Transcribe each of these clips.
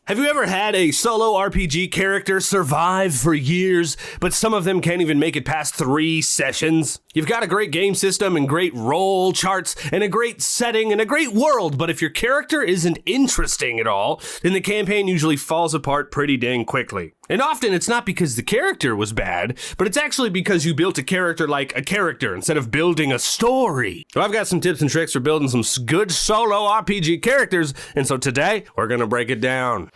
Have you ever had a solo RPG character survive for years, but some of them can't even make it past 3 sessions? You've got a great game system and great roll charts and a great setting and a great world, but if your character isn't interesting at all, then the campaign usually falls apart pretty dang quickly. And often it's not because the character was bad, but it's actually because you built a character like a character instead of building a story. So I've got some tips and tricks for building some good solo RPG characters, and so today we're gonna break it down.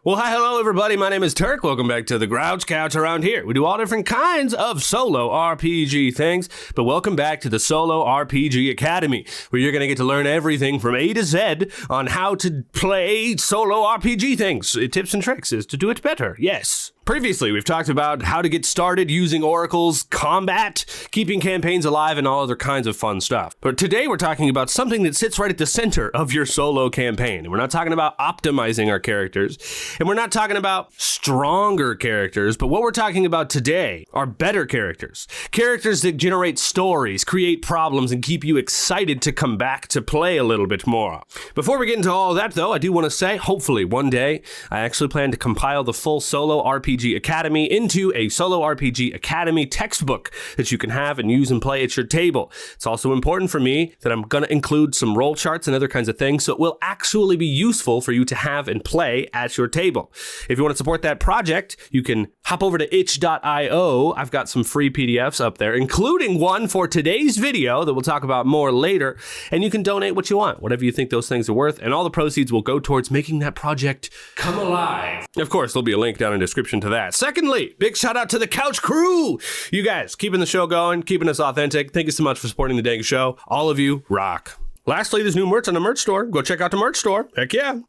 Well, hi, hello, everybody. My name is Turk. Welcome back to the Grouch Couch. Around here, we do all different kinds of solo RPG things, but welcome back to the Solo RPG Academy, where you're going to get to learn everything from A to Z on how to play solo RPG things. Tips and tricks is to do it better. Yes. Previously, we've talked about how to get started using oracles, combat, keeping campaigns alive, and all other kinds of fun stuff. But today we're talking about something that sits right at the center of your solo campaign. And we're not talking about optimizing our characters, and we're not talking about stronger characters, but what we're talking about today are better characters. Characters that generate stories, create problems, and keep you excited to come back to play a little bit more. Before we get into all that, though, I do want to say, hopefully one day, I actually plan to compile the full Solo RPG Academy into a Solo RPG Academy textbook that you can have and use and play at your table. It's also important for me that I'm going to include some roll charts and other kinds of things, so it will actually be useful for you to have and play at your table. If you want to support that project, you can hop over to itch.io. I've got some free PDFs up there, including one for today's video that we'll talk about more later, and you can donate what you want, whatever you think those things are worth, and all the proceeds will go towards making that project come alive. Of course, there'll be a link down in the description to that. Secondly, big shout out to the Couch crew. You guys keeping the show going, keeping us authentic. Thank you so much for supporting the dang show. All of you rock. Lastly, there's new merch on the merch store. Go check out the merch store. Heck yeah.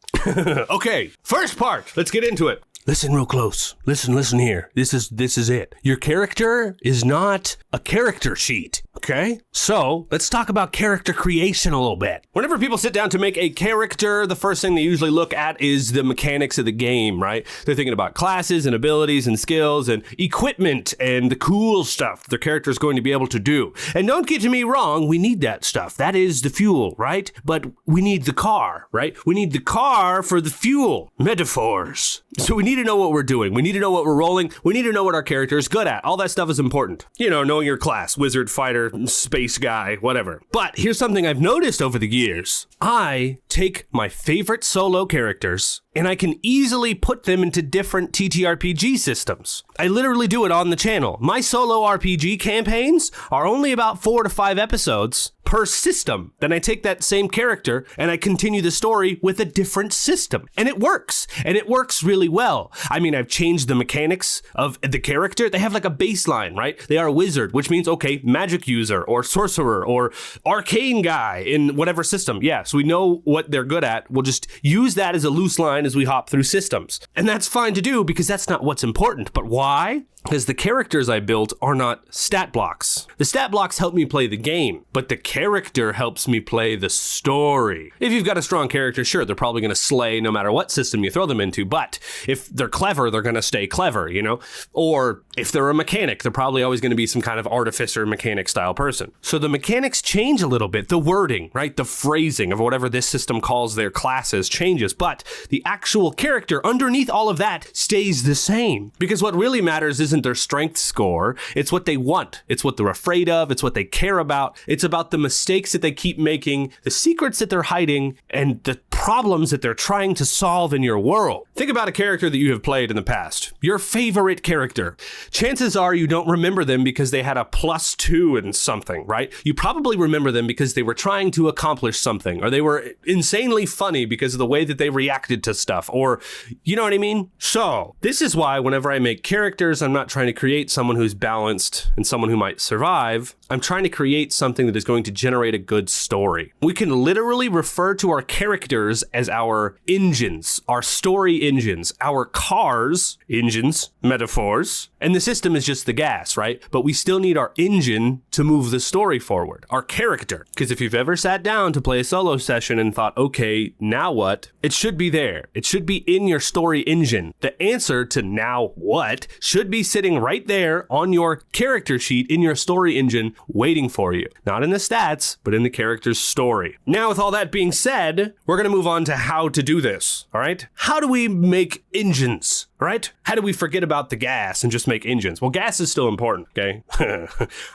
Okay, first part. Let's get into it. Listen real close. Listen here. This is it. Your character is not a character sheet. Okay, so let's talk about character creation a little bit. Whenever people sit down to make a character, the first thing they usually look at is the mechanics of the game, right? They're thinking about classes and abilities and skills and equipment and the cool stuff their character is going to be able to do. And don't get me wrong, we need that stuff. That is the fuel, right? But we need the car, right? We need the car for the fuel. Metaphors. So we need to know what we're doing. We need to know what we're rolling. We need to know what our character is good at. All that stuff is important. You know, knowing your class, wizard, fighter, space guy, whatever. But here's something I've noticed over the years. I take my favorite solo characters and I can easily put them into different TTRPG systems. I literally do it on the channel. My solo RPG campaigns are only about 4 to 5 episodes per system. Then I take that same character and I continue the story with a different system. And it works. And it works really well. I mean, I've changed the mechanics of the character. They have like a baseline, right? They are a wizard, which means, okay, magic user or sorcerer or arcane guy in whatever system. Yeah, so we know what they're good at. We'll just use that as a loose line as we hop through systems. And that's fine to do because that's not what's important. But why? Because the characters I built are not stat blocks. The stat blocks help me play the game, but the character helps me play the story. If you've got a strong character, sure, they're probably going to slay no matter what system you throw them into, but if they're clever, they're going to stay clever, you know? Or if they're a mechanic, they're probably always going to be some kind of artificer mechanic style person. So the mechanics change a little bit. The wording, right? The phrasing of whatever this system calls their classes changes, but the actual character underneath all of that stays the same. Because what really matters isn't their strength score, it's what they want. It's what they're afraid of. It's what they care about. It's about the mistakes that they keep making, the secrets that they're hiding, and the problems that they're trying to solve in your world. Think about a character that you have played in the past. Your favorite character. Chances are you don't remember them because they had a +2 in something, right? You probably remember them because they were trying to accomplish something, or they were insanely funny because of the way that they reacted to stuff, or you know what I mean? So this is why whenever I make characters, I'm not trying to create someone who's balanced and someone who might survive. I'm trying to create something that is going to generate a good story. We can literally refer to our characters as our engines, our story engines, our cars, engines, metaphors, and the system is just the gas, right? But we still need our engine to move the story forward, our character. Because if you've ever sat down to play a solo session and thought, okay, now what? It should be there. It should be in your story engine. The answer to now what should be sitting right there on your character sheet in your story engine waiting for you. Not in the stats, but in the character's story. Now, with all that being said, we're going to move on to how to do this, all right? How do we make engines, right? How do we forget about the gas and just make engines? Well, gas is still important, okay?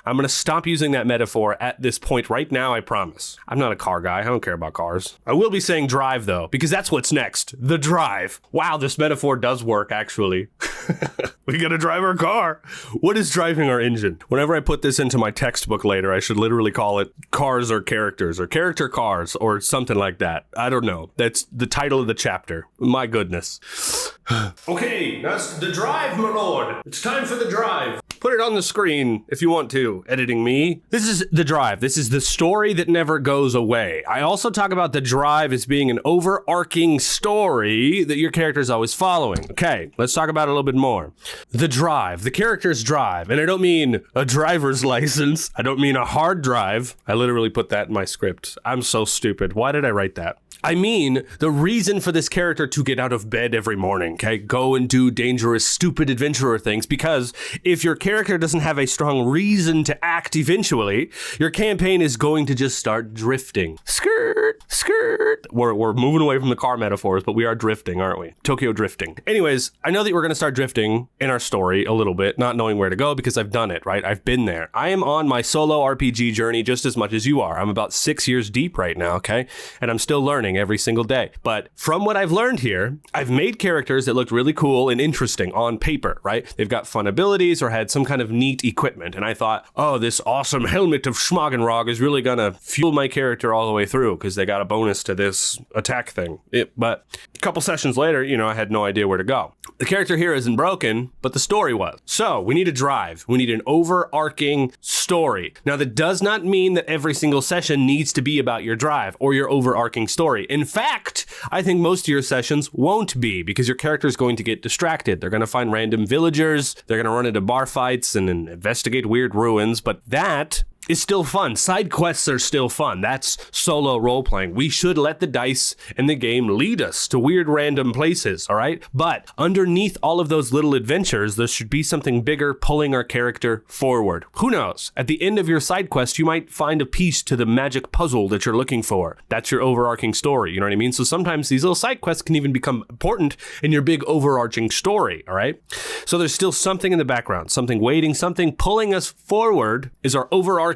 I'm going to stop using that metaphor at this point right now, I promise. I'm not a car guy. I don't care about cars. I will be saying drive, though, because that's what's next. The drive. Wow, this metaphor does work, actually. We got to drive our car. What is driving our engine? Whenever I put this into my textbook later, I should literally call it Cars or Characters or Character Cars or something like that. I don't know. That's the title of the chapter. My goodness. Okay, that's the drive, my lord. It's time for the drive. Put it on the screen if you want to, editing me. This is the drive. This is the story that never goes away. I also talk about the drive as being an overarching story that your character is always following. Okay, let's talk about it a little bit more. The drive, the character's drive. And I don't mean a driver's license. I don't mean a hard drive. I literally put that in my script. I'm so stupid. Why did I write that? I mean, the reason for this character to get out of bed every morning, okay? Go and do dangerous, stupid adventurer things, because if your character doesn't have a strong reason to act eventually, your campaign is going to just start drifting. Skirt, skirt. We're moving away from the car metaphors, but we are drifting, aren't we? Tokyo drifting. Anyways, I know that we're going to start drifting in our story a little bit, not knowing where to go because I've done it, right? I've been there. I am on my solo RPG journey just as much as you are. I'm about 6 years deep right now, okay? And I'm still learning every single day. But from what I've learned here, I've made characters that looked really cool and interesting on paper, right? They've got fun abilities or had some kind of neat equipment. And I thought, oh, this awesome helmet of Schmagenrog is really gonna fuel my character all the way through because they got a bonus to this attack thing. But a couple sessions later, I had no idea where to go. The character here isn't broken, but the story was. So we need a drive. We need an overarching story. Now, that does not mean that every single session needs to be about your drive or your overarching story. In fact, I think most of your sessions won't be because your character is going to get distracted. They're going to find random villagers. They're going to run into bar fights and investigate weird ruins. But that is still fun. Side quests are still fun. That's solo role-playing. We should let the dice and the game lead us to weird random places, all right? But underneath all of those little adventures, there should be something bigger pulling our character forward. Who knows? At the end of your side quest, you might find a piece to the magic puzzle that you're looking for. That's your overarching story, you know what I mean? So sometimes these little side quests can even become important in your big overarching story, all right? So there's still something in the background, something waiting, something pulling us forward is our overarching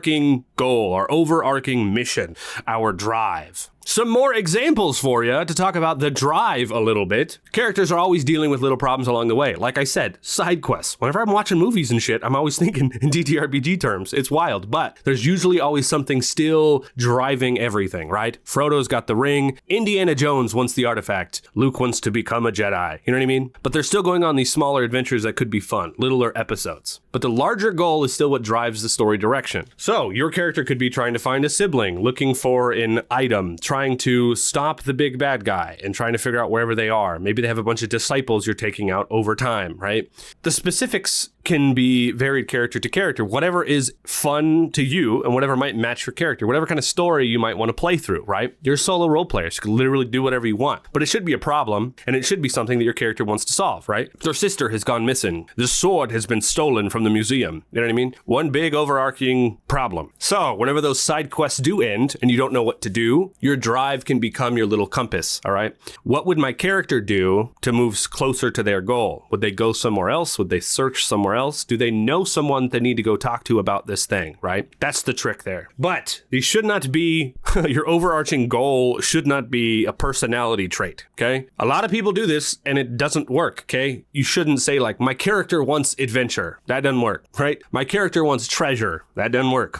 goal, our overarching mission, our drive. Some more examples for you to talk about the drive a little bit. Characters are always dealing with little problems along the way. Like I said, side quests. Whenever I'm watching movies and shit, I'm always thinking in TTRPG terms. It's wild, but there's usually always something still driving everything, right? Frodo's got the ring. Indiana Jones wants the artifact. Luke wants to become a Jedi. You know what I mean? But they're still going on these smaller adventures that could be fun, littler episodes. But the larger goal is still what drives the story direction. So your character could be trying to find a sibling, looking for an item, trying to stop the big bad guy and trying to figure out wherever they are. Maybe they have a bunch of disciples you're taking out over time, right? The specifics can be varied character to character. Whatever is fun to you and whatever might match your character, whatever kind of story you might want to play through, right? You're a solo role player, so you can literally do whatever you want. But it should be a problem, and it should be something that your character wants to solve, right? Their sister has gone missing. The sword has been stolen from the museum. You know what I mean? One big overarching problem. So whenever those side quests do end and you don't know what to do, your drive can become your little compass, all right? What would my character do to move closer to their goal? Would they go somewhere else? Would they search somewhere else? Do they know someone they need to go talk to about this thing, right? That's the trick there. But these should not be, your overarching goal should not be a personality trait, okay? A lot of people do this and it doesn't work, okay? You shouldn't say like, my character wants adventure. That doesn't work, right? My character wants treasure. That doesn't work.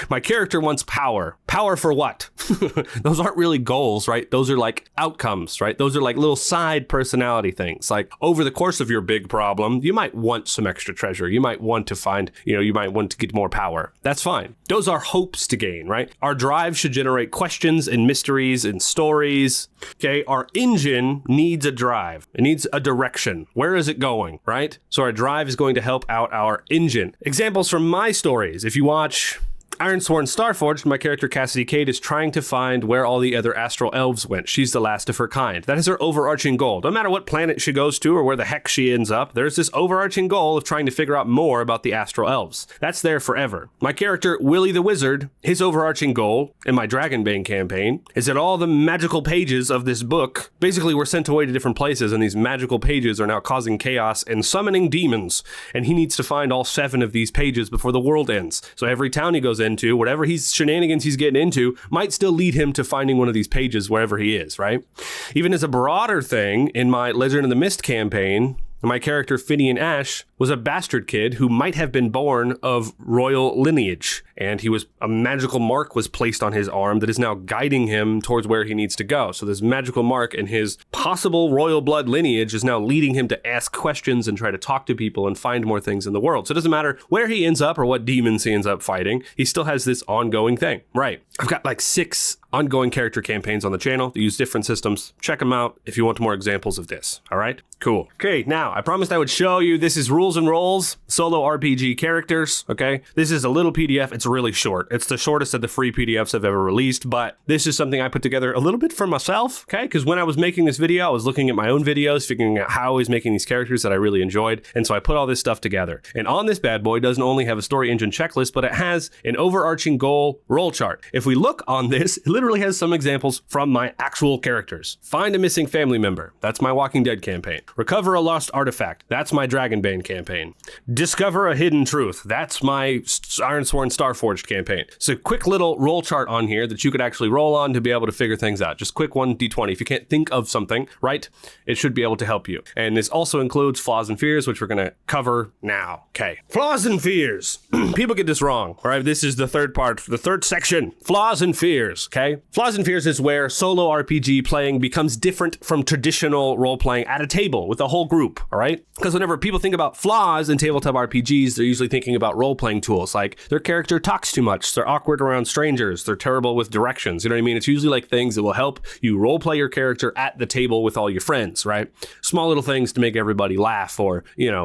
My character wants power. Power for what? Those aren't really goals, right? Those are like outcomes, right? Those are like little side personality things. Like over the course of your big problem, you might want some extra treasure. You might want to find, you might want to get more power. That's fine. Those are hopes to gain, right? Our drive should generate questions and mysteries and stories. Okay, our engine needs a drive. It needs a direction. Where is it going, right? So our drive is going to help out our engine. Examples from my stories. If you watch Ironsworn Starforged, my character Cassidy Cade is trying to find where all the other astral elves went. She's the last of her kind. That is her overarching goal. No matter what planet she goes to or where the heck she ends up, there's this overarching goal of trying to figure out more about the astral elves. That's there forever. My character Willie the Wizard, his overarching goal in my Dragonbane campaign is that all the magical pages of this book basically were sent away to different places, and these magical pages are now causing chaos and summoning demons, and he needs to find all 7 of these pages before the world ends. So every town he goes into, whatever shenanigans he's getting into, might still lead him to finding one of these pages wherever he is, right? Even as a broader thing, in my Legend of the Mist campaign, my character Finian Ash was a bastard kid who might have been born of royal lineage, and a magical mark was placed on his arm that is now guiding him towards where he needs to go. So this magical mark in his possible royal blood lineage is now leading him to ask questions and try to talk to people and find more things in the world. So it doesn't matter where he ends up or what demons he ends up fighting, he still has this ongoing thing. Right. I've got like 6 ongoing character campaigns on the channel that use different systems. Check them out if you want more examples of this. All right, cool. Okay, now I promised I would show you, this is Rules and Rolls, solo RPG characters, okay? This is a little PDF. It's really short. It's the shortest of the free PDFs I've ever released, but this is something I put together a little bit for myself, okay? Because when I was making this video, I was looking at my own videos, figuring out how I was making these characters that I really enjoyed, and so I put all this stuff together. And on this bad boy, doesn't only have a story engine checklist, but it has an overarching goal roll chart. If we look on this, it literally has some examples from my actual characters. Find a missing family member. That's my Walking Dead campaign. Recover a lost artifact. That's my Dragonbane campaign. Discover a hidden truth. That's my Ironsworn Starforged campaign. So quick little roll chart on here that you could actually roll on to be able to figure things out. Just quick 1d20. If you can't think of something, right, it should be able to help you. And this also includes flaws and fears, which we're going to cover now. Okay. Flaws and fears. People get this wrong, right? This is the third part, the third section. Flaws and fears, okay? Flaws and fears is where solo RPG playing becomes different from traditional role-playing at a table with a whole group, all right? Because whenever people think about flaws in tabletop RPGs, they're usually thinking about role-playing tools, like their character talks too much, they're awkward around strangers, they're terrible with directions, you know what I mean? It's usually like things that will help you role-play your character at the table with all your friends, right? Small little things to make everybody laugh or,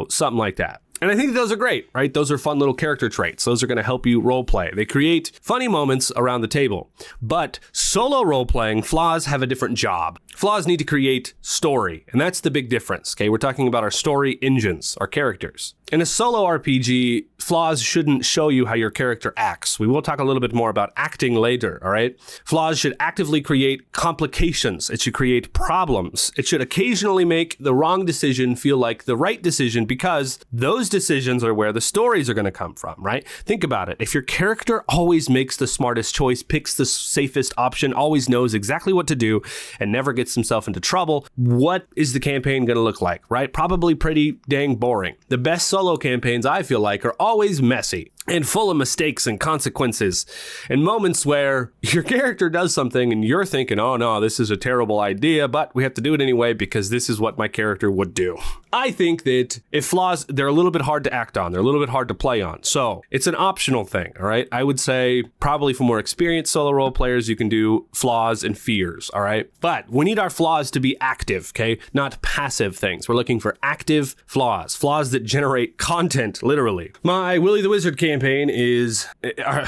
something like that. And I think those are great, right? Those are fun little character traits. Those are going to help you role play. They create funny moments around the table. But solo role playing, flaws have a different job. Flaws need to create story, and that's the big difference, okay? We're talking about our story engines, our characters. In a solo RPG, flaws shouldn't show you how your character acts. We will talk a little bit more about acting later, all right? Flaws should actively create complications. It should create problems. It should occasionally make the wrong decision feel like the right decision, because those decisions are where the stories are going to come from, right? Think about it. If your character always makes the smartest choice, picks the safest option, always knows exactly what to do, and never gets himself into trouble, what is the campaign going to look like, right? Probably pretty dang boring. The best solo campaigns, I feel like, are always messy and full of mistakes and consequences and moments where your character does something and you're thinking, oh no, this is a terrible idea, but we have to do it anyway because this is what my character would do. I think that if flaws, they're a little bit hard to act on. They're a little bit hard to play on. So it's an optional thing, all right? I would say probably for more experienced solo role players, you can do flaws and fears, all right? But we need our flaws to be active, okay? Not passive things. We're looking for active flaws, flaws that generate content, literally. My Willie the Wizard campaign is,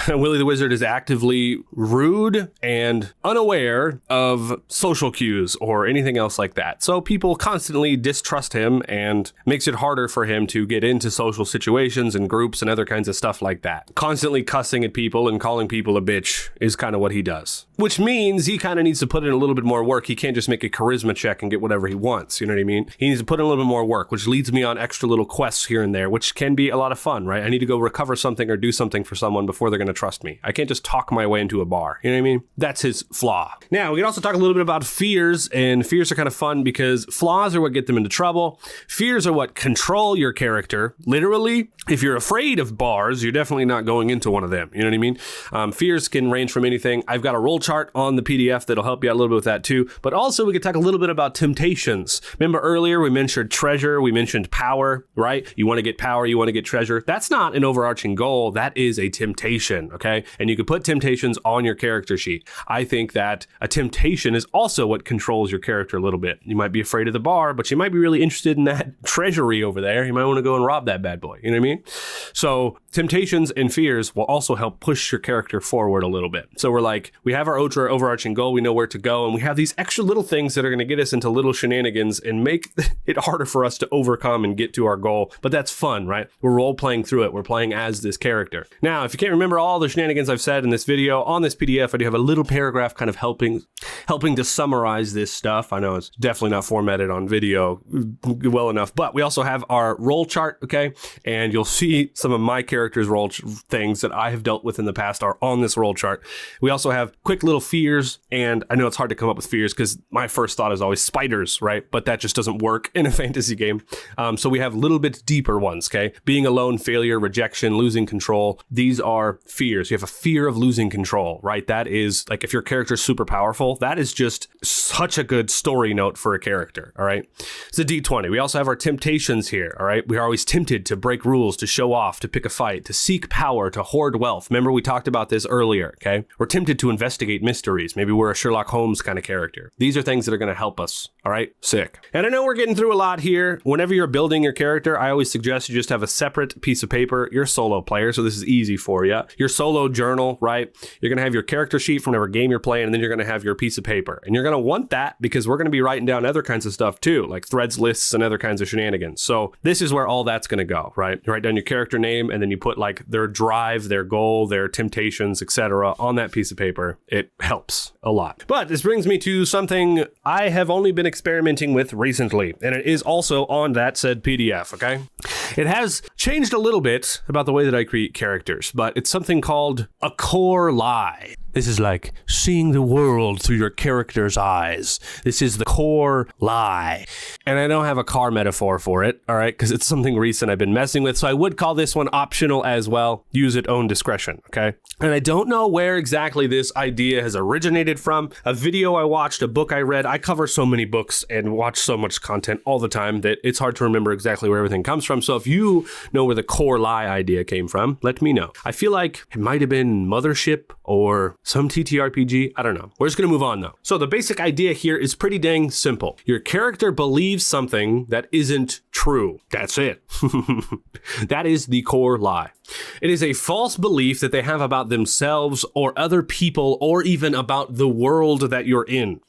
Willie the Wizard is actively rude and unaware of social cues or anything else like that. So people constantly distrust him and makes it harder for him to get into social situations and groups and other kinds of stuff like that. Constantly cussing at people and calling people a bitch is kind of what he does, which means he kind of needs to put in a little bit more work. He can't just make a charisma check and get whatever he wants. You know what I mean? He needs to put in a little bit more work, which leads me on extra little quests here and there, which can be a lot of fun, right? I need to go recover something or do something for someone before they're going to trust me. I can't just talk my way into a bar. You know what I mean? That's his flaw. Now, we can also talk a little bit about fears, and fears are kind of fun because flaws are what get them into trouble. Fears are what control your character. Literally, if you're afraid of bars, you're definitely not going into one of them. You know what I mean? Fears can range from anything. I've got a roll chart on the PDF that'll help you out a little bit with that too. But also we could talk a little bit about temptations. Remember earlier we mentioned treasure, we mentioned power, right? You want to get power, you want to get treasure. That's not an overarching goal. goal, that is a temptation, okay? And you can put temptations on your character sheet. I think that a temptation is also what controls your character a little bit. You might be afraid of the bar, but you might be really interested in that treasury over there. You might want to go and rob that bad boy. You know what I mean? So temptations and fears will also help push your character forward a little bit. So we're like, we have our overarching goal, we know where to go, and we have these extra little things that are going to get us into little shenanigans and make it harder for us to overcome and get to our goal. But that's fun, right? We're role playing through it. We're playing as this character. Now, if you can't remember all the shenanigans I've said in this video, on this PDF, I do have a little paragraph kind of helping to summarize this stuff. I know it's definitely not formatted on video well enough, but we also have our roll chart, okay? And you'll see some of my character's things that I have dealt with in the past are on this roll chart. We also have quick little fears, and I know it's hard to come up with fears because my first thought is always spiders, right? But that just doesn't work in a fantasy game. So we have a little bit deeper ones, okay? Being alone, failure, rejection, losing control. These are fears. You have a fear of losing control, right? That is like if your character's super powerful, that is just such a good story note for a character, all right? It's a D20. We also have our temptations here, all right? We are always tempted to break rules, to show off, to pick a fight, to seek power, to hoard wealth. Remember, we talked about this earlier, okay? We're tempted to investigate mysteries. Maybe we're a Sherlock Holmes kind of character. These are things that are going to help us, all right? Sick. And I know we're getting through a lot here. Whenever you're building your character, I always suggest you just have a separate piece of paper. You're a solo player, so this is easy for you. Your solo journal, right? You're going to have your character sheet from whatever game you're playing, and then you're going to have your piece of paper. And you're going to want that because we're going to be writing down other kinds of stuff too, like threads, lists, and other kinds of shenanigans. So this is where all that's going to go, right? You write down your character name, and then you put like their drive, their goal, their temptations, etc. on that piece of paper. It helps a lot. But this brings me to something I have only been experimenting with recently, and it is also on that said PDF, okay? It has changed a little bit about the way that I create characters, but it's something called a core lie. This is like seeing the world through your character's eyes. This is the core lie. And I don't have a car metaphor for it, all right, because it's something recent I've been messing with. So I would call this one optional as well. Use at own discretion, okay? And I don't know where exactly this idea has originated from. A video I watched, a book I read. I cover so many books and watch so much content all the time that it's hard to remember exactly where everything comes from. So if you know where the core lie idea came from, let me know. I feel like it might have been Mothership or some TTRPG. I don't know. We're just going to move on though. So the basic idea here is pretty dang simple. Your character believes something that isn't true. That's it. That is the core lie. It is a false belief that they have about themselves or other people or even about the world that you're in.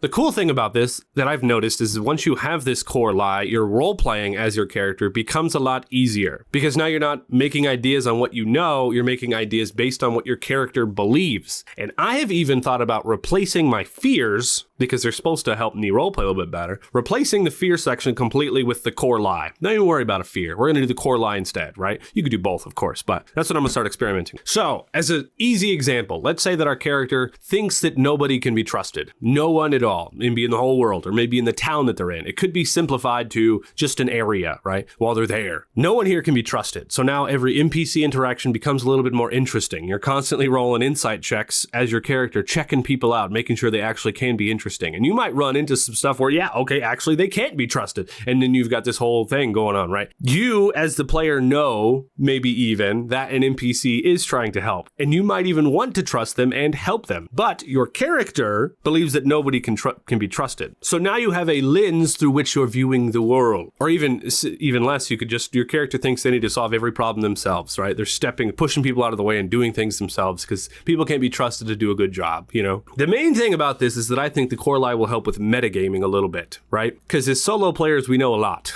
The cool thing about this that I've noticed is once you have this core lie, your role playing as your character becomes a lot easier because now you're not making ideas on what you know, you're making ideas based on what your character believes. And I have even thought about replacing my fears, because they're supposed to help me roleplay a little bit better, replacing the fear section completely with the core lie. Don't even worry about a fear. We're going to do the core lie instead, right? You could do both, of course, but that's what I'm going to start experimenting. So, as an easy example, let's say that our character thinks that nobody can be trusted. No one at all, maybe in the whole world, or maybe in the town that they're in. It could be simplified to just an area, right? While they're there. No one here can be trusted. So now every NPC interaction becomes a little bit more interesting. You're constantly rolling insight checks as your character, checking people out, making sure they actually can be interesting. And you might run into some stuff where, yeah, okay, actually they can't be trusted. And then you've got this whole thing going on, right? You, as the player, know, maybe even, that an NPC is trying to help. And you might even want to trust them and help them. But your character believes that nobody can be trusted. So now you have a lens through which you're viewing the world. Or even less, you could just, your character thinks they need to solve every problem themselves, right? They're pushing people out of the way and doing things themselves because people can't be trusted to do a good job, you know? The main thing about this is that I think the core lie will help with metagaming a little bit, right? Because as solo players, we know a lot.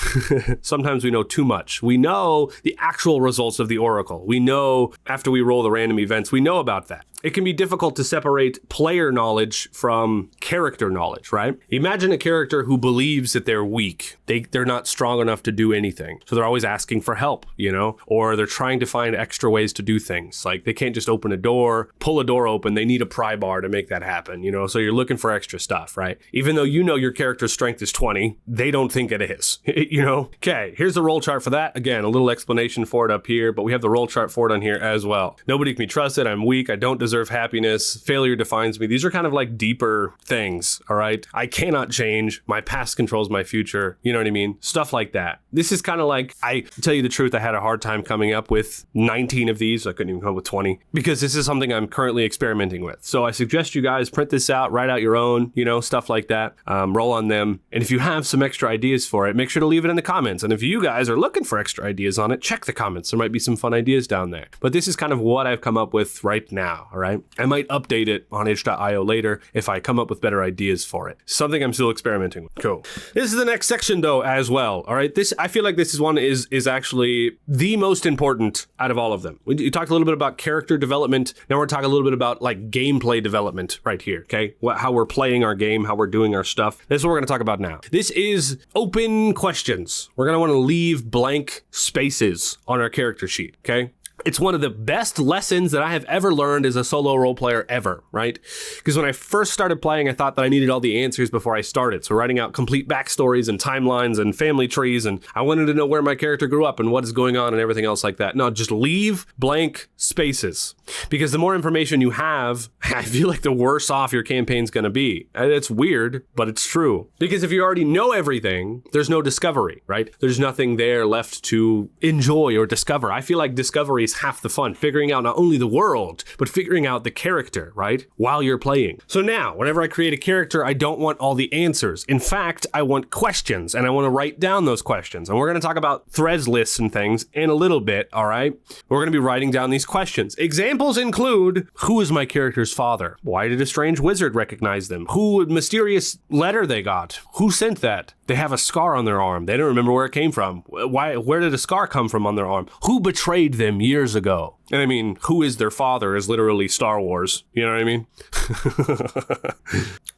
Sometimes we know too much. We know the actual results of the Oracle. We know after we roll the random events, we know about that. It can be difficult to separate player knowledge from character knowledge, right? Imagine a character who believes that they're weak. They're not strong enough to do anything. So they're always asking for help, you know? Or they're trying to find extra ways to do things. Like they can't just open a door, pull a door open. They need a pry bar to make that happen, you know? So you're looking for extra stuff, right? Even though you know your character's strength is 20, they don't think it is, you know? Okay, here's the roll chart for that. Again, a little explanation for it up here, but we have the roll chart for it on here as well. Nobody can be trusted. I'm weak. I don't deserve deserve happiness. Failure defines me. These are kind of like deeper things, all right? I cannot change. My past controls my future. You know what I mean? Stuff like that. This is kind of like, I tell you the truth, I had a hard time coming up with 19 of these. I couldn't even come up with 20 because this is something I'm currently experimenting with. So I suggest you guys print this out, write out your own, you know, stuff like that, roll on them. And if you have some extra ideas for it, make sure to leave it in the comments. And if you guys are looking for extra ideas on it, check the comments. There might be some fun ideas down there. But this is kind of what I've come up with right now, all right? I might update it on itch.io later if I come up with better ideas for it. Something I'm still experimenting with. Cool. This is the next section though as well, all right? I feel like this is one is actually the most important out of all of them. We talked a little bit about character development. Now we're talking a little bit about like gameplay development right here, okay? How we're playing our game, how we're doing our stuff. This is what we're going to talk about now. This is open questions. We're going to want to leave blank spaces on our character sheet, okay? It's one of the best lessons that I have ever learned as a solo role player ever, right? Because when I first started playing, I thought that I needed all the answers before I started. So writing out complete backstories and timelines and family trees, and I wanted to know where my character grew up and what is going on and everything else like that. No, just leave blank spaces. Because the more information you have, I feel like the worse off your campaign's going to be. It's weird, but it's true. Because if you already know everything, there's no discovery, right? There's nothing there left to enjoy or discover. I feel like discovery is half the fun, figuring out not only the world, but figuring out the character, right? While you're playing. So now, whenever I create a character, I don't want all the answers. In fact, I want questions, and I want to write down those questions. And we're going to talk about threads lists and things in a little bit, all right? We're going to be writing down these questions. Examples include, who is my character's father? Why did a strange wizard recognize them? Who mysterious letter they got? Who sent that? They have a scar on their arm. They don't remember where it came from. Where did a scar come from on their arm? Who betrayed them years ago? And I mean, who is their father is literally Star Wars. You know what I mean?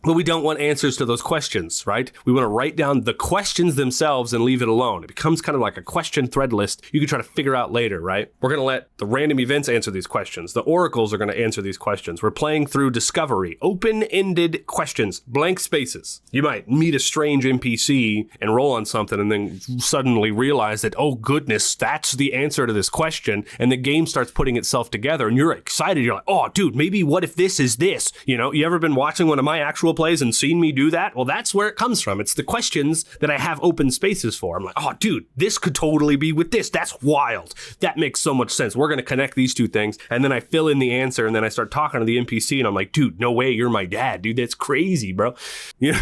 But we don't want answers to those questions, right? We want to write down the questions themselves and leave it alone. It becomes kind of like a question thread list you can try to figure out later, right? We're going to let the random events answer these questions. The oracles are going to answer these questions. We're playing through discovery, open-ended questions, blank spaces. You might meet a strange NPC and roll on something and then suddenly realize that, oh goodness, that's the answer to this question. And the game starts putting itself together and you're excited. You're like, oh dude, maybe what if this is this? You know, you ever been watching one of my actual plays and seen me do that? Well, that's where it comes from. It's the questions that I have open spaces for. I'm like, oh dude, this could totally be with this. That's wild. That makes so much sense. We're going to connect these two things. And then I fill in the answer and then I start talking to the NPC and I'm like, dude, no way, you're my dad, dude. That's crazy, bro. You know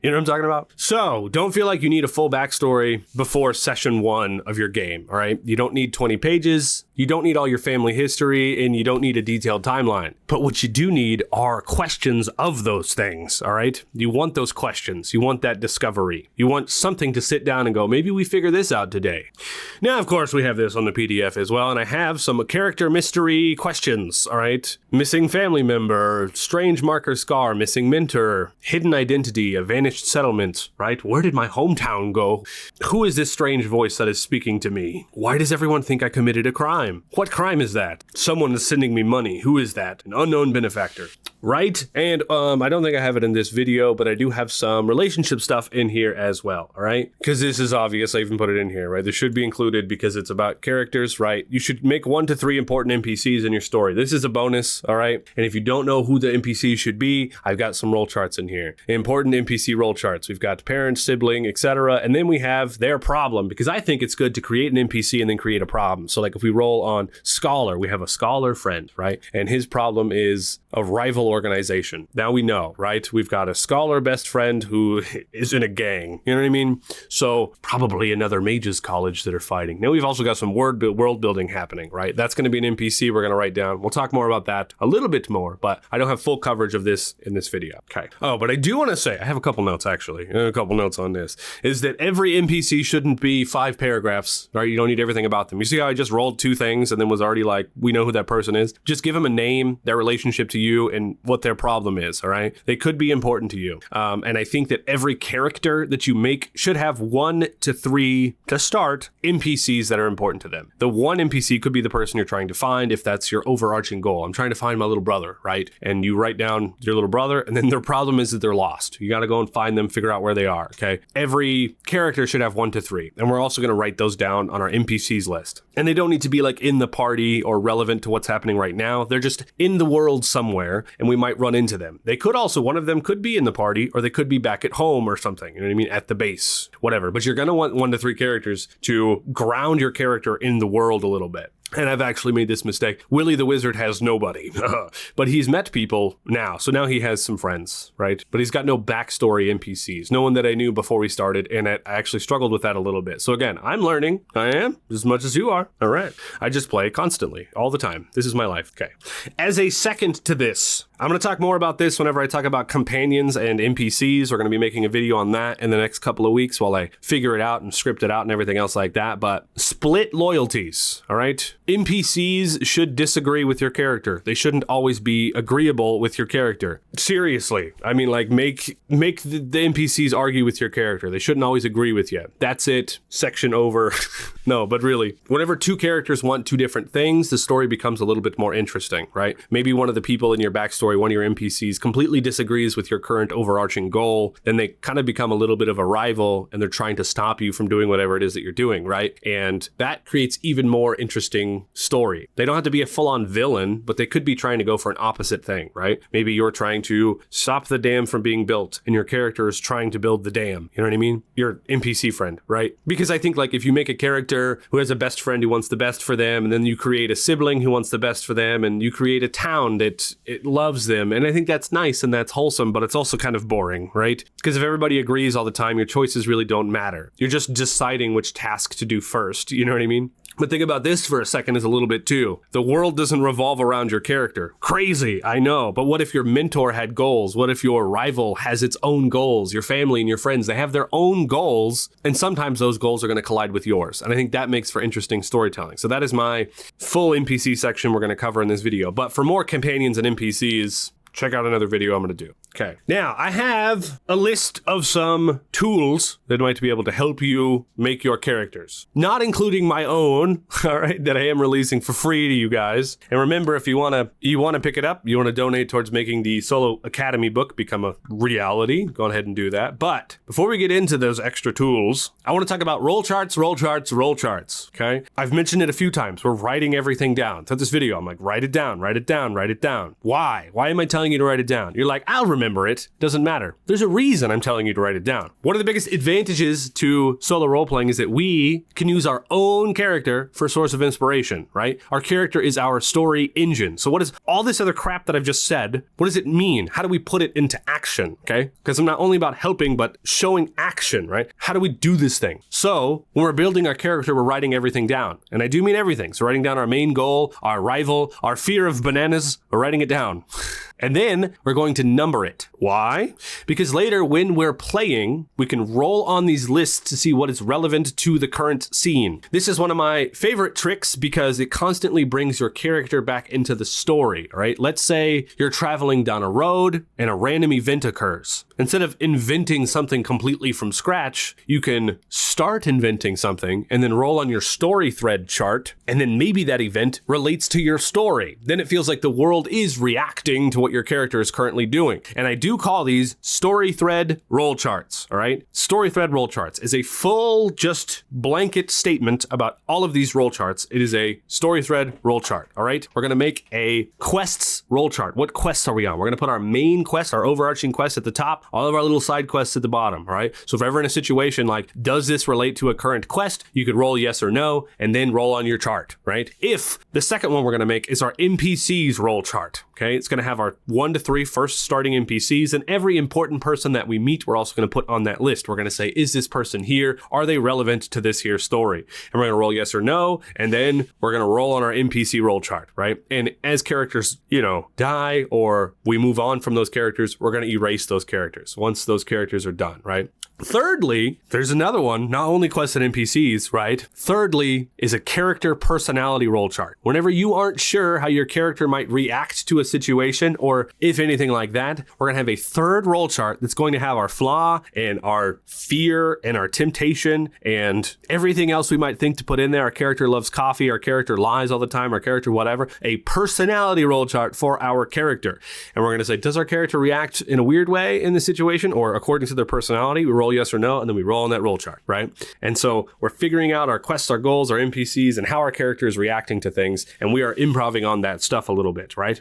what I'm talking about? So don't feel like you need a full backstory before session 1 of your game, all right? You don't need 20 pages. You don't need all your family history and you don't need a detailed timeline. But what you do need are questions of those things, all right? You want those questions. You want that discovery. You want something to sit down and go, maybe we figure this out today. Now, of course, we have this on the PDF as well, and I have some character mystery questions, all right? Missing family member, strange marker scar, missing mentor, hidden identity, a vanished settlement, right? Where did my hometown go? Who is this strange voice that is speaking to me? Why does everyone think I committed a crime? What crime is that? Someone is sending me money. Who is that? An unknown benefactor. Right? And I don't think I have it in this video, but I do have some relationship stuff in here as well, all right? Because this is obvious, I even put it in here, right? This should be included because it's about characters, right? You should make 1 to 3 important NPCs in your story. This is a bonus, all right? And if you don't know who the NPCs should be, I've got some role charts in here. Important NPC role charts. We've got parent, sibling, etc. And then we have their problem, because I think it's good to create an NPC and then create a problem. So like if we roll on scholar, we have a scholar friend, right? And his problem is a rival organization. Now we know, right? We've got a scholar best friend who is in a gang. You know what I mean? So probably another mages college that are fighting. Now we've also got some world building happening, right? That's going to be an NPC we're going to write down. We'll talk more about that a little bit more, but I don't have full coverage of this in this video. Okay. Oh, but I do want to say, I have a couple notes actually. A couple notes on this, is that every NPC shouldn't be 5 paragraphs, right? You don't need everything about them. You see how I just rolled 2 things and then was already like, we know who that person is? Just give them a name, their relationship to you, and what their problem is, all right? They could be important to you. And I think that every character that you make should have 1 to 3, to start, NPCs that are important to them. The one NPC could be the person you're trying to find if that's your overarching goal. I'm trying to find my little brother, right? And you write down your little brother, and then their problem is that they're lost. You got to go and find them, figure out where they are, okay? Every character should have 1 to 3. And we're also going to write those down on our NPCs list. And they don't need to be like in the party or relevant to what's happening right now. They're just in the world somewhere, and we might run into them. They could also, one of them could be in the party, or they could be back at home or something. You know what I mean? At the base, whatever. But you're going to want 1 to 3 characters to ground your character in the world a little bit. And I've actually made this mistake. Willie the Wizard has nobody, but he's met people now. So now he has some friends, right? But he's got no backstory NPCs, no one that I knew before we started. And I actually struggled with that a little bit. So again, I'm learning. I am as much as you are. All right. I just play constantly, all the time. This is my life. Okay. As a second to this, I'm going to talk more about this whenever I talk about companions and NPCs. We're going to be making a video on that in the next couple of weeks while I figure it out and script it out and everything else like that. But split loyalties, all right? NPCs should disagree with your character. They shouldn't always be agreeable with your character. Seriously. I mean, like, make the NPCs argue with your character. They shouldn't always agree with you. That's it. Section over. No, but really, whenever 2 characters want 2 different things, the story becomes a little bit more interesting, right? Maybe one of the people in your backstory, one of your NPCs, completely disagrees with your current overarching goal. Then they kind of become a little bit of a rival, and they're trying to stop you from doing whatever it is that you're doing, right? And that creates even more interesting story. They don't have to be a full-on villain, but they could be trying to go for an opposite thing, right? Maybe you're trying to stop the dam from being built, and your character is trying to build the dam. You know what I mean? Your NPC friend, right? Because I think, like, if you make a character who has a best friend who wants the best for them, and then you create a sibling who wants the best for them, and you create a town that it loves them, and I think that's nice and that's wholesome, but it's also kind of boring, right? Because if everybody agrees all the time, your choices really don't matter. You're just deciding which task to do first. You know what I mean? But think about this for a second as a little bit too. The world doesn't revolve around your character. Crazy, I know. But what if your mentor had goals? What if your rival has its own goals? Your family and your friends, they have their own goals. And sometimes those goals are going to collide with yours. And I think that makes for interesting storytelling. So that is my full NPC section we're going to cover in this video. But for more companions and NPCs, check out another video I'm going to do. Okay. Now, I have a list of some tools that might be able to help you make your characters. Not including my own, all right, that I am releasing for free to you guys. And remember, if you want to pick it up, you want to donate towards making the Solo Academy book become a reality, go ahead and do that. But before we get into those extra tools, I want to talk about roll charts, okay? I've mentioned it a few times. We're writing everything down. Throughout this video, I'm like, write it down. Why? Why am I telling you to write it down? You're like, I'll remember it. Doesn't matter. There's a reason I'm telling you to write it down. One of the biggest advantages to solo role-playing is that we can use our own character for a source of inspiration, right? Our character is our story engine. So what is all this other crap that I've just said? What does it mean? How do we put it into action, okay? Because I'm not only about helping, but showing action, right? How do we do this thing? So when we're building our character, we're writing everything down. And I do mean everything. So writing down our main goal, our rival, our fear of bananas, we're writing it down. And then we're going to number it. Why? Because later when we're playing, we can roll on these lists to see what is relevant to the current scene. This is one of my favorite tricks because it constantly brings your character back into the story, right? Let's say you're traveling down a road and a random event occurs. Instead of inventing something completely from scratch, you can start inventing something and then roll on your story thread chart, and then maybe that event relates to your story. Then it feels like the world is reacting to what your character is currently doing. And I do call these story thread roll charts, all right? Story thread roll charts is a full, just blanket statement about all of these roll charts. It is a story thread roll chart, all right? We're gonna make a quests roll chart. What quests are we on? We're gonna put our main quest, our overarching quest at the top, all of our little side quests at the bottom, all right? So if ever in a situation like, does this relate to a current quest? You could roll yes or no, and then roll on your chart, right? If the second one we're gonna make is our NPCs roll chart, okay? It's gonna have our 1 to 3 first starting NPCs, and every important person that we meet, we're also gonna put on that list. We're gonna say, is this person here? Are they relevant to this here story? And we're gonna roll yes or no, and then we're gonna roll on our NPC roll chart, right? And as characters, die or we move on from those characters, we're gonna erase those characters once those characters are done, right? Thirdly, there's another one, not only quests and NPCs, right? Thirdly is a character personality roll chart. Whenever you aren't sure how your character might react to a situation, or if anything like that, we're going to have a third roll chart that's going to have our flaw and our fear and our temptation and everything else we might think to put in there. Our character loves coffee, our character lies all the time, our character whatever. A personality roll chart for our character. And we're going to say, does our character react in a weird way in this situation, or according to their personality? We roll yes or no, and then we roll on that roll chart, right? And so we're figuring out our quests, our goals, our NPCs, and how our character is reacting to things, and we are improving on that stuff a little bit, right?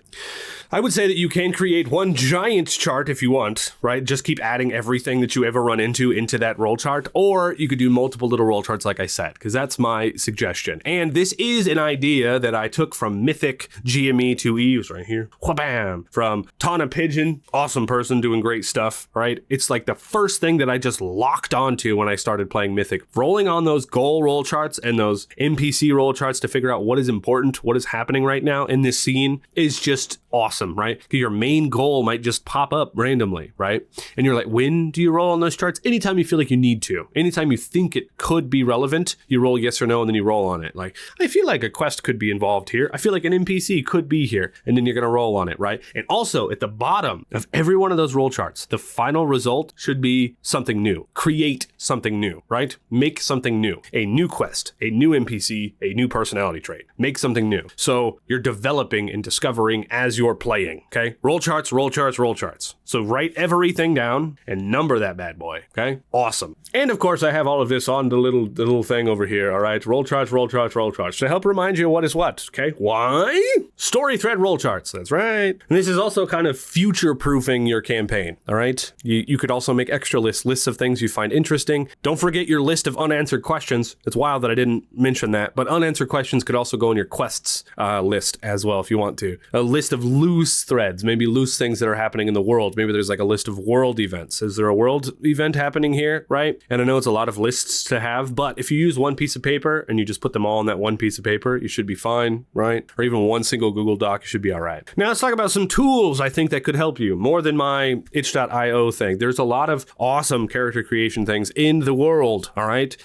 I would say that you can create one giant chart if you want, right? Just keep adding everything that you ever run into that roll chart, or you could do multiple little roll charts like I said, because that's my suggestion. And this is an idea that I took from Mythic GME 2E, who's right here, wha-bam, from Tana Pigeon, awesome person doing great stuff, right? It's like the first thing that I just locked onto when I started playing Mythic. Rolling on those goal roll charts and those NPC roll charts to figure out what is important, what is happening right now in this scene is just awesome, right? Because your main goal might just pop up randomly, right? And you're like, when do you roll on those charts? Anytime you feel like you need to. Anytime you think it could be relevant, you roll yes or no, and then you roll on it. Like, I feel like a quest could be involved here. I feel like an NPC could be here. And then you're going to roll on it, right? And also, at the bottom of every one of those roll charts, the final result should be something new. Create something new, right? Make something new. A new quest, a new NPC, a new personality trait. Make something new. So you're developing and discovering as you're playing, okay? Roll charts, roll charts, roll charts. So write everything down and number that bad boy, okay? Awesome. And of course, I have all of this on the little thing over here, all right? Roll charts, roll charts, roll charts to help remind you what is what, okay? Why? Story thread roll charts, that's right. And this is also kind of future-proofing your campaign, all right? You could also make extra lists of things you find interesting. Don't forget your list of unanswered questions. It's wild that I didn't mention that, but unanswered questions could also go in your quests list as well if you want to. A list of loose threads, maybe loose things that are happening in the world. Maybe there's like a list of world events. Is there a world event happening here, right? And I know it's a lot of lists to have, but if you use one piece of paper and you just put them all on that one piece of paper, you should be fine, right? Or even one single Google Doc, you should be all right. Now let's talk about some tools I think that could help you more than my itch.io thing. There's a lot of awesome character creation things in the world, all right?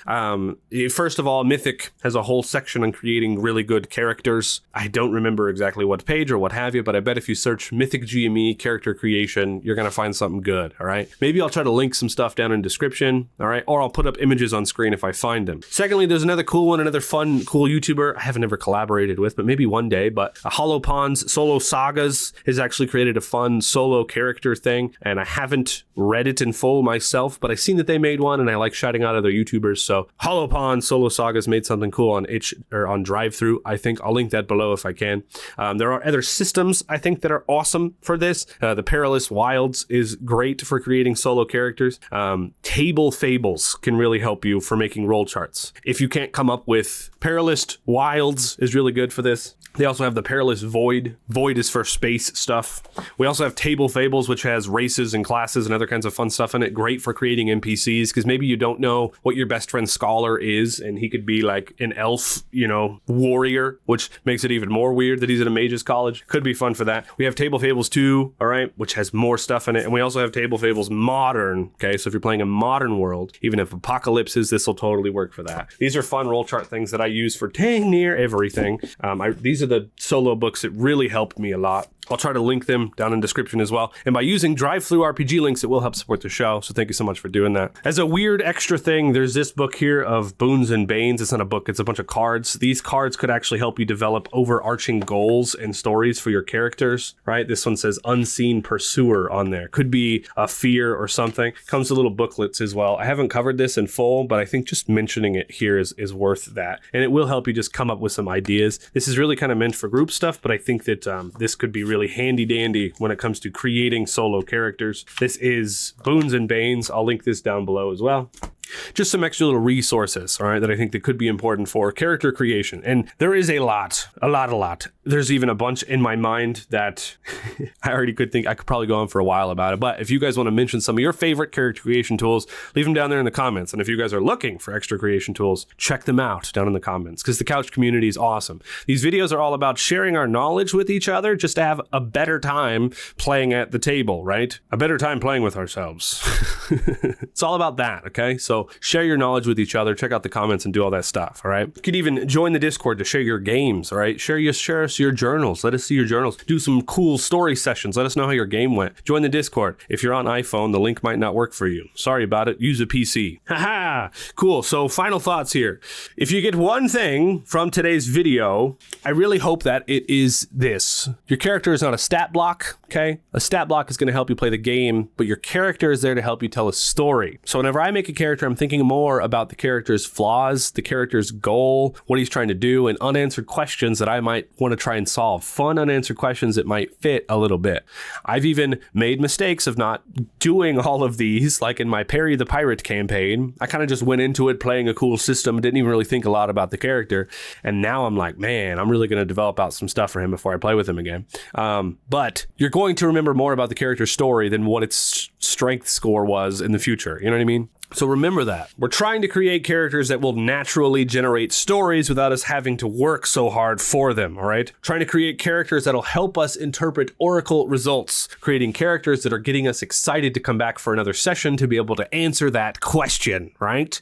First of all, Mythic has a whole section on creating really good characters. I don't remember exactly what page or what have you, but I bet if you search Mythic GME character creation, you're going to find something good, all right? Maybe I'll try to link some stuff down in description, all right? Or I'll put up images on screen if I find them. Secondly, there's another cool one, another fun, cool YouTuber I haven't ever collaborated with, but maybe one day, but Hollow Pond's Solo Sagas has actually created a fun solo character thing, and I haven't read it in full myself, but I've seen that they made one, and I like shouting out other YouTubers, so Hollow Pond Solo Sagas made something cool on on Drive-Thru, I think. I'll link that below if I can. There are other systems, I think, that are awesome for this. The Perilous Wilds is great for creating solo characters. Table Fables can really help you for making roll charts. If you can't come up with Perilous Wilds is really good for this. They also have the Perilous Void. Void is for space stuff. We also have Table Fables, which has races and classes and other kinds of fun stuff in it. Great for creating NPCs, because maybe you don't know what your best friend Scholar is, and he could be like an elf, warrior, which makes it even more weird that he's at a mage's college. Could be fun for that. We have Table Fables 2, all right, which has more stuff in it. And we also have Table Fables Modern, okay? So if you're playing a modern world, even if Apocalypses, this will totally work for that. These are fun roll chart things that I use for dang near everything. These are the solo books that really helped me a lot. I'll try to link them down in the description as well. And by using Drive-Thru RPG links, it will help support the show. So thank you so much for doing that. As a weird extra thing, there's this book here of Boons and Banes. It's not a book, it's a bunch of cards. These cards could actually help you develop overarching goals and stories for your characters, right? This one says Unseen Pursuer on there. Could be a fear or something. Comes with little booklets as well. I haven't covered this in full, but I think just mentioning it here is worth that. And it will help you just come up with some ideas. This is really kind of meant for group stuff, but I think that this could be really handy dandy when it comes to creating solo characters. This is Boons and Banes. I'll link this down below as well. Just some extra little resources, all right, that I think that could be important for character creation. And there is a lot. There's even a bunch in my mind that I already could probably go on for a while about it. But if you guys want to mention some of your favorite character creation tools, leave them down there in the comments. And if you guys are looking for extra creation tools, check them out down in the comments, because the couch community is awesome. These videos are all about sharing our knowledge with each other, just to have a better time playing at the table, right? A better time playing with ourselves. It's all about that, okay? So share your knowledge with each other, check out the comments and do all that stuff, all right? You could even join the Discord to share your games, all right? Share us your journals. Let us see your journals. Do some cool story sessions. Let us know how your game went. Join the Discord. If you're on iPhone, the link might not work for you. Sorry about it. Use a PC. Haha. Cool. So final thoughts here. If you get one thing from today's video, I really hope that it is this. Your character is not a stat block, okay? A stat block is going to help you play the game, but your character is there to help you tell a story. So whenever I make a character, I'm thinking more about the character's flaws, the character's goal, what he's trying to do, and unanswered questions that I might want to try and solve. Fun unanswered questions that might fit a little bit. I've even made mistakes of not doing all of these, like in my Perry the Pirate campaign. I kind of just went into it playing a cool system and didn't even really think a lot about the character. And now I'm like, man, I'm really going to develop out some stuff for him before I play with him again. But you're going to remember more about the character's story than what its strength score was in the future. You know what I mean? So remember that. We're trying to create characters that will naturally generate stories without us having to work so hard for them, all right? Trying to create characters that'll help us interpret Oracle results. Creating characters that are getting us excited to come back for another session to be able to answer that question, right?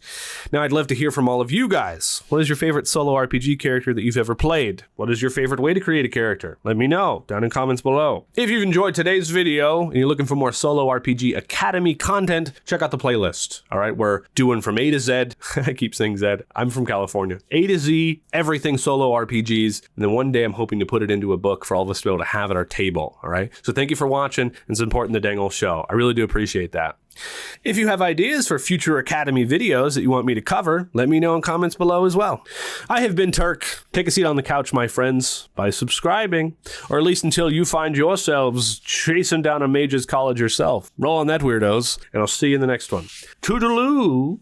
Now, I'd love to hear from all of you guys. What is your favorite solo RPG character that you've ever played? What is your favorite way to create a character? Let me know down in comments below. If you've enjoyed today's video and you're looking for more Solo RPG Academy content, check out the playlist. All right, we're doing from A to Z. I keep saying Z. I'm from California. A to Z, everything solo RPGs. And then one day I'm hoping to put it into a book for all of us to be able to have at our table. All right. So thank you for watching and supporting the dang old show. I really do appreciate that. If you have ideas for future Academy videos that you want me to cover, let me know in comments below as well. I have been Turk. Take a seat on the couch, my friends, by subscribing, or at least until you find yourselves chasing down a mage's college yourself. Roll on that, weirdos, and I'll see you in the next one. Toodaloo!